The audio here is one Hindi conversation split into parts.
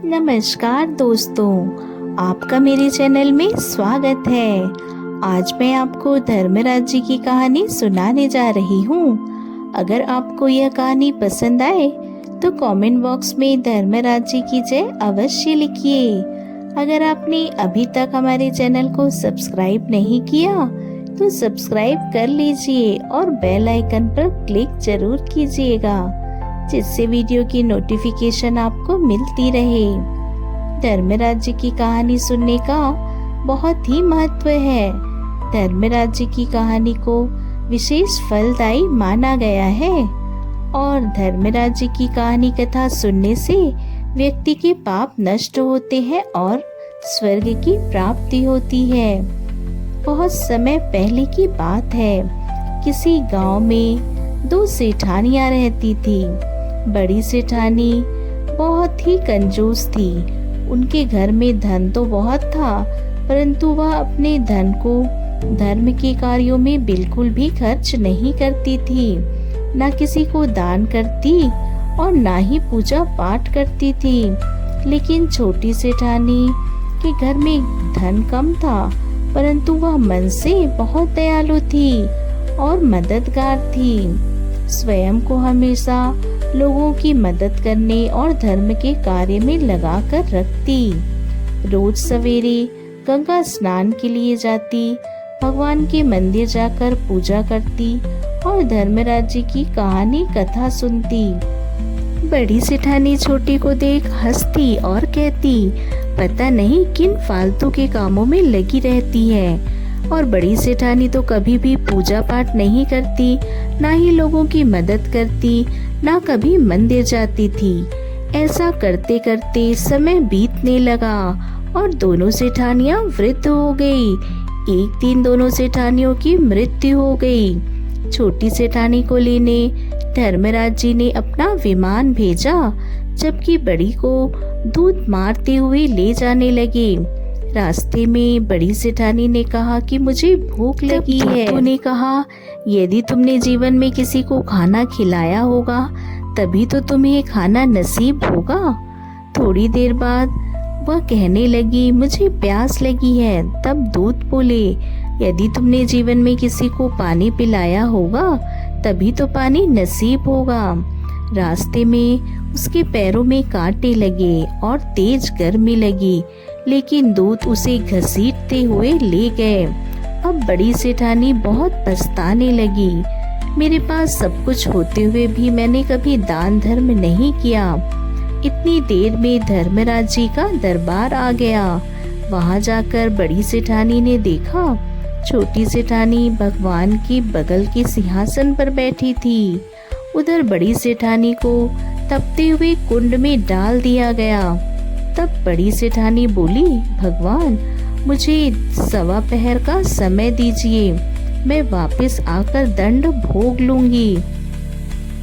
नमस्कार दोस्तों, आपका मेरे चैनल में स्वागत है। आज मैं आपको धर्मराज जी की कहानी सुनाने जा रही हूँ। अगर आपको यह कहानी पसंद आए तो कमेंट बॉक्स में धर्मराज जी की जय अवश्य लिखिए। अगर आपने अभी तक हमारे चैनल को सब्सक्राइब नहीं किया तो सब्सक्राइब कर लीजिए और बेल आइकन पर क्लिक जरूर कीजिएगा, जिससे वीडियो की नोटिफिकेशन आपको मिलती रहे। धर्मराज जी की कहानी सुनने का बहुत ही महत्व है। धर्मराज जी की कहानी को विशेष फलदायी माना गया है और धर्मराज जी की कहानी कथा सुनने से व्यक्ति के पाप नष्ट होते हैं और स्वर्ग की प्राप्ति होती है। बहुत समय पहले की बात है, किसी गांव में दो सेठानियां रहती थी। बड़ी सेठानी बहुत ही कंजूस थी। उनके घर में धन तो बहुत था, परंतु वह अपने धन को धर्म के कार्यों में बिल्कुल भी खर्च नहीं करती थी। न किसी को दान करती और न ही पूजा पाठ करती थी। लेकिन छोटी सेठानी के घर में धन कम था, परंतु वह मन से बहुत दयालु थी और मददगार थी। स्वयं को हमेशा लोगों की मदद करने और धर्म के कार्य में लगाकर रखती। रोज सवेरे गंगा स्नान के लिए जाती, भगवान के मंदिर जाकर पूजा करती और धर्मराज जी की कहानी कथा सुनती। बड़ी सेठानी छोटी को देख हंसती और कहती, पता नहीं किन फालतू के कामों में लगी रहती है। और बड़ी सेठानी तो कभी भी पूजा पाठ नहीं करती, ना ही लोगों की मदद करती, ना कभी मंदिर जाती थी। ऐसा करते करते समय बीतने लगा और दोनों सेठानियां वृद्ध हो गई। एक दिन दोनों सेठानियों की मृत्यु हो गई। छोटी सेठानी को लेने धर्मराज जी ने अपना विमान भेजा, जबकि बड़ी को दूध मारते हुए ले जाने लगे। रास्ते में बड़ी सेठानी ने कहा कि मुझे भूख लगी है। उन्होंने कहा, यदि तुमने जीवन में किसी को खाना खिलाया होगा तभी तो तुम्हें खाना नसीब होगा। थोड़ी देर बाद वह कहने लगी, मुझे प्यास लगी है। तब दूध बोले, यदि तुमने जीवन में किसी को पानी पिलाया होगा तभी तो पानी नसीब होगा। रास्ते में उसके पैरों में कांटे लगे और तेज गर्मी लगी, लेकिन दूत उसे घसीटते हुए ले गए। अब बड़ी सेठानी बहुत पछताने लगी, मेरे पास सब कुछ होते हुए भी मैंने कभी दान धर्म नहीं किया। इतनी देर में धर्मराज जी का दरबार आ गया। वहां जाकर बड़ी सेठानी ने देखा, छोटी सेठानी भगवान की बगल के सिंहासन पर बैठी थी। उधर बड़ी सेठानी को तपते हुए कुंड में डाल दिया गया। तब बड़ी सेठानी बोली, भगवान मुझे 1:15 का समय दीजिए, मैं वापस आकर दंड भोग लूंगी।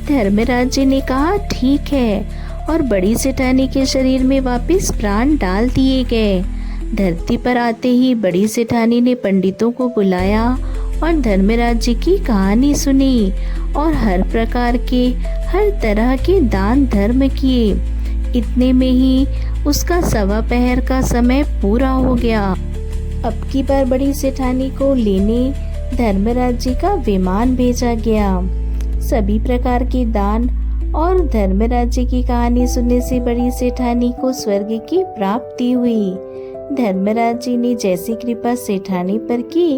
धर्मराज जी ने कहा, ठीक है, और बड़ी सेठानी के शरीर में वापस प्राण डाल दिए गए। धरती पर आते ही बड़ी सेठानी ने पंडितों को बुलाया और धर्मराज जी की कहानी सुनी और हर प्रकार के हर तरह के दान धर्म किए। इतने में ही उसका 1:15 का समय पूरा हो गया। अब की बार बड़ी सेठानी को लेने धर्मराज जी का विमान भेजा गया। सभी प्रकार के दान और धर्मराज जी की कहानी सुनने से बड़ी सेठानी को स्वर्ग की प्राप्ति हुई। धर्मराज जी ने जैसी कृपा सेठानी पर की,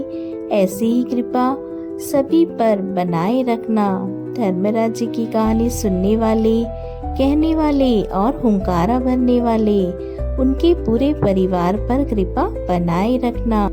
ऐसी ही कृपा सभी पर बनाए रखना। धर्मराज जी की कहानी सुनने वाले, कहने वाले और हुंकारा भरने वाले, उनके पूरे परिवार पर कृपा बनाए रखना।